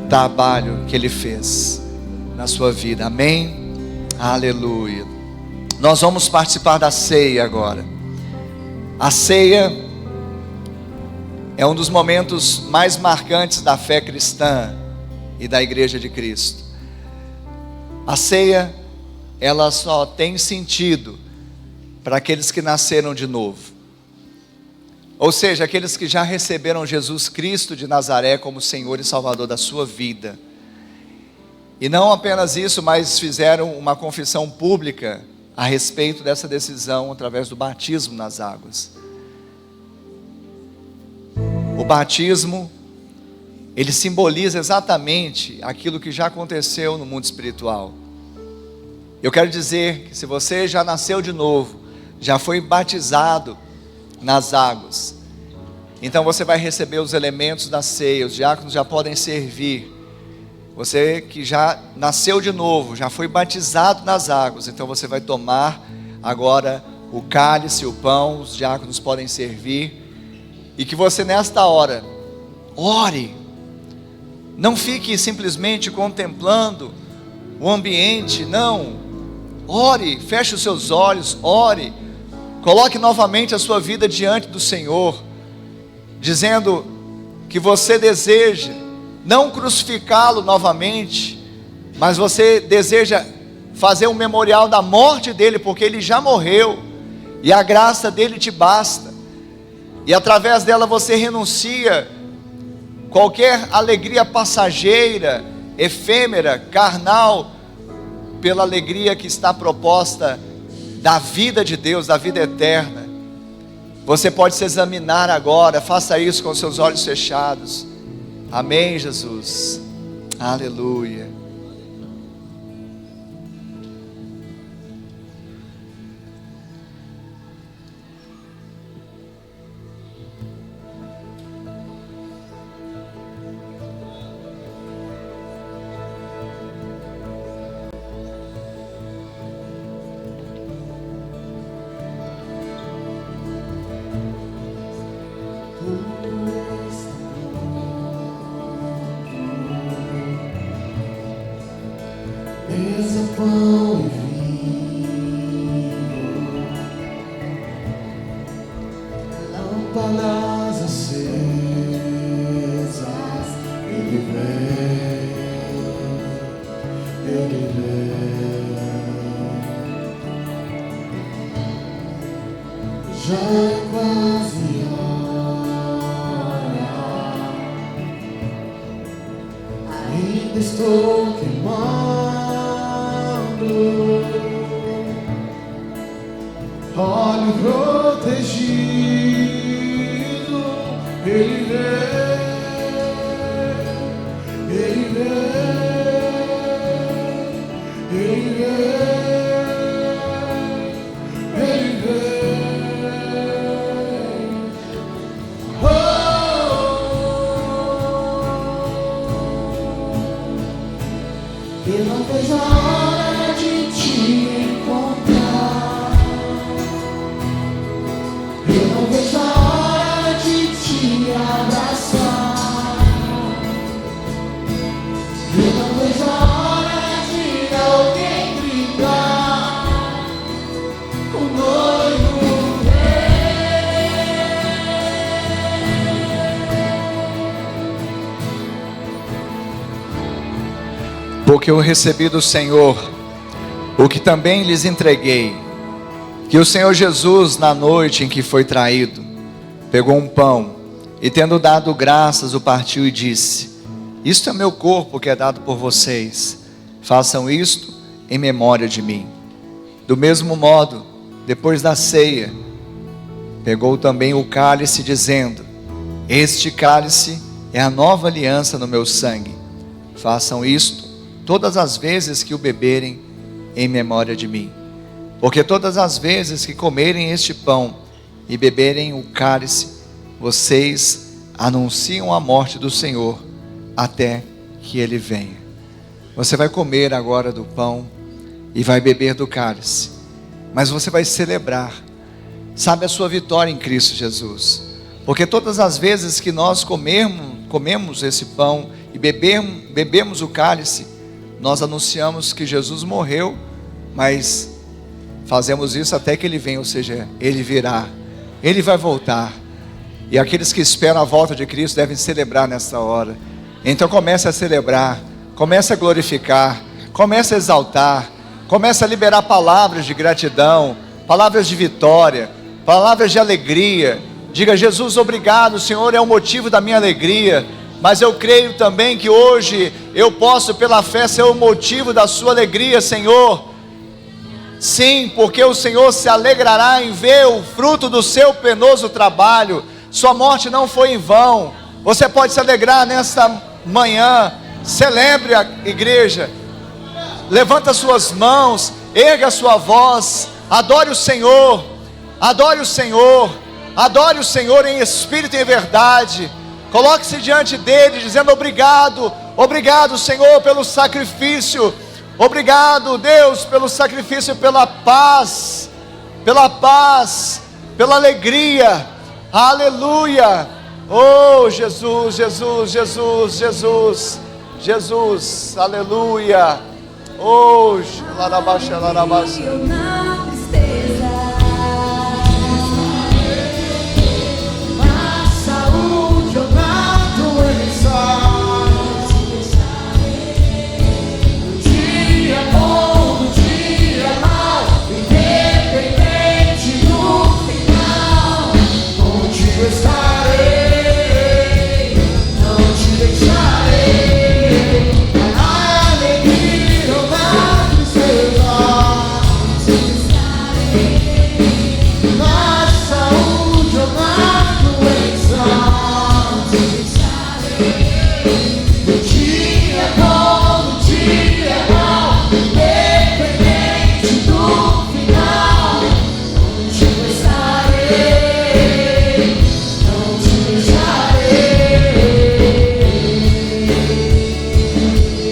A: trabalho que Ele fez na sua vida. Amém? Aleluia. Nós vamos participar da ceia agora. A ceia é um dos momentos mais marcantes da fé cristã e da Igreja de Cristo. A ceia, ela só tem sentido para aqueles que nasceram de novo, ou seja, aqueles que já receberam Jesus Cristo de Nazaré como Senhor e Salvador da sua vida. E não apenas isso, mas fizeram uma confissão pública a respeito dessa decisão através do batismo nas águas. O batismo, ele simboliza exatamente aquilo que já aconteceu no mundo espiritual. Eu quero dizer que se você já nasceu de novo, já foi batizado nas águas, então você vai receber os elementos da ceia, os diáconos já podem servir. Você que já nasceu de novo, já foi batizado nas águas, então você vai tomar agora o cálice, o pão, os diáconos podem servir. E que você nesta hora, ore, não fique simplesmente contemplando o ambiente, não, ore, feche os seus olhos, ore, coloque novamente a sua vida diante do Senhor, dizendo que você deseja não crucificá-lo novamente, mas você deseja fazer um memorial da morte dele, porque ele já morreu, e a graça dele te basta, e através dela você renuncia qualquer alegria passageira, efêmera, carnal, pela alegria que está proposta da vida de Deus, da vida eterna. Você pode se examinar agora, faça isso com seus olhos fechados. Amém, Jesus, aleluia.
B: mesa, pão e vinho, lâmpadas acesas, Ele vem, Ele vem. Já é quase hora, ainda estou queimando, olho protegido, Ele vem, Ele vem, Ele vem, Ele vem. Eu não vejo a hora de te encontrar. Eu não vejo a hora de te abraçar. Eu não vejo a hora de alguém gritar: o noivo
A: Porque eu recebi do Senhor o que também lhes entreguei, que o Senhor Jesus, na noite em que foi traído, pegou um pão e, tendo dado graças, o partiu e disse: isto é meu corpo que é dado por vocês, façam isto em memória de mim. Do mesmo modo, depois da ceia, pegou também o cálice, dizendo: este cálice é a nova aliança no meu sangue, façam isto todas as vezes que o beberem em memória de mim. Porque todas as vezes que comerem este pão e beberem o cálice, vocês anunciam a morte do Senhor até que Ele venha. Você vai comer agora do pão e vai beber do cálice, mas você vai celebrar, sabe, a sua vitória em Cristo Jesus. Porque todas as vezes que nós comemos esse pão e bebemos o cálice, nós anunciamos que Jesus morreu, mas fazemos isso até que Ele venha, ou seja, Ele virá, Ele vai voltar. E aqueles que esperam a volta de Cristo devem celebrar nessa hora. Então comece a celebrar, comece a glorificar, comece a exaltar, comece a liberar palavras de gratidão, palavras de vitória, palavras de alegria. Diga: Jesus, obrigado, o Senhor é o motivo da minha alegria, mas eu creio também que hoje eu posso pela fé ser o motivo da sua alegria, Senhor. Sim, porque o Senhor se alegrará em ver o fruto do seu penoso trabalho. Sua morte não foi em vão. Você pode se alegrar nesta manhã. Celebre a igreja. Levanta suas mãos, erga a sua voz, adore o Senhor. Adore o Senhor. Adore o Senhor em espírito e em verdade. Coloque-se diante dele, dizendo: obrigado, obrigado, Senhor, pelo sacrifício. Obrigado, Deus, pelo sacrifício, pela paz, pela alegria. Aleluia. Oh, Jesus, Jesus, Jesus, Jesus, Jesus, aleluia. Oh, larabaixa, larabaixa.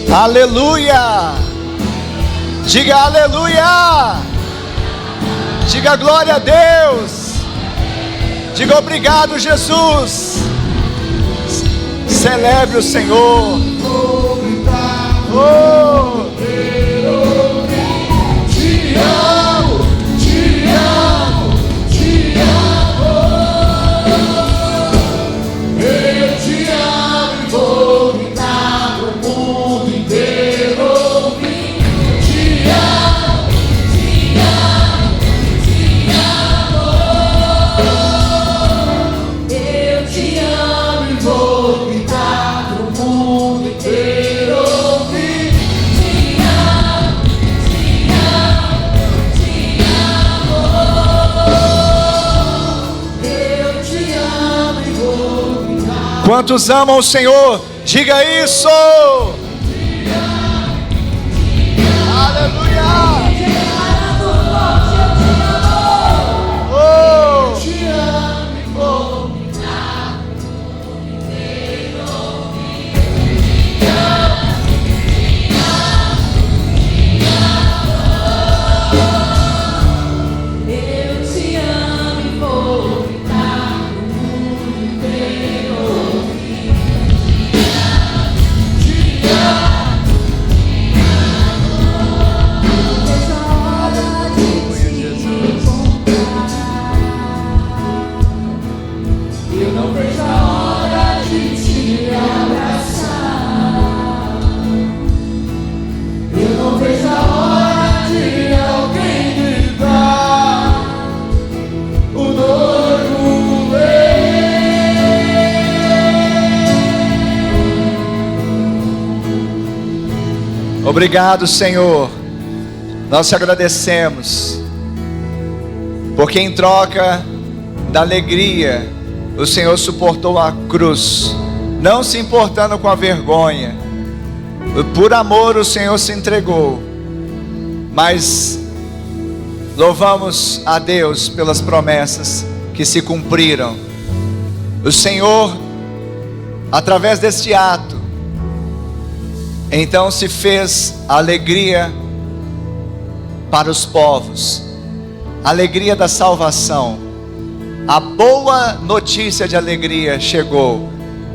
A: Aleluia! Diga aleluia! Diga glória a Deus! Diga obrigado, Jesus! Celebre o Senhor! Oh! Quantos amam o Senhor? Diga isso! Aleluia! Oh!
B: Te amo e vou eu te amo e vou gritar no mundo inteiro. Essa hora de te encontrar. Eu não vejo a hora de te abraçar. Eu não vejo a hora de alguém gritar. O noivo vem.
A: Obrigado, Senhor. Nós te agradecemos, porque em troca da alegria, o Senhor suportou a cruz, não se importando com a vergonha. Por amor o Senhor se entregou. Mas louvamos a Deus pelas promessas que se cumpriram. O Senhor, através deste ato, então se fez alegria para os povos, alegria da salvação. A boa notícia de alegria chegou,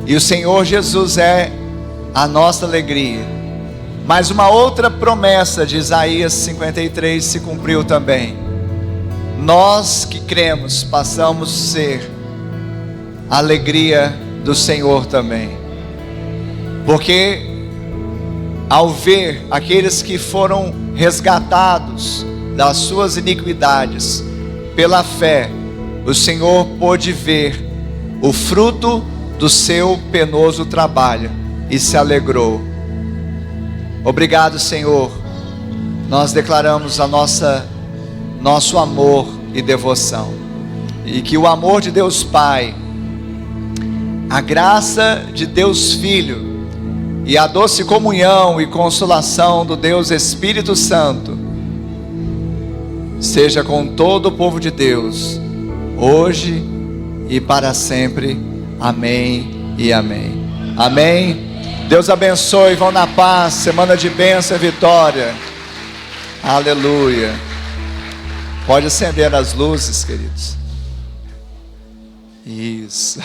A: e o Senhor Jesus é a nossa alegria. Mas uma outra promessa de Isaías 53 se cumpriu também. Nós que cremos passamos a ser a alegria do Senhor também, porque ao ver aqueles que foram resgatados das suas iniquidades pela fé, o Senhor pôde ver o fruto do seu penoso trabalho e se alegrou. Obrigado, Senhor. Nós declaramos nosso amor e devoção, e que o amor de Deus Pai, a graça de Deus Filho e a doce comunhão e consolação do Deus Espírito Santo seja com todo o povo de Deus, hoje e para sempre. Amém e amém. Amém. Deus abençoe, vão na paz, semana de bênção e vitória. Aleluia. Pode acender as luzes, queridos. Isso.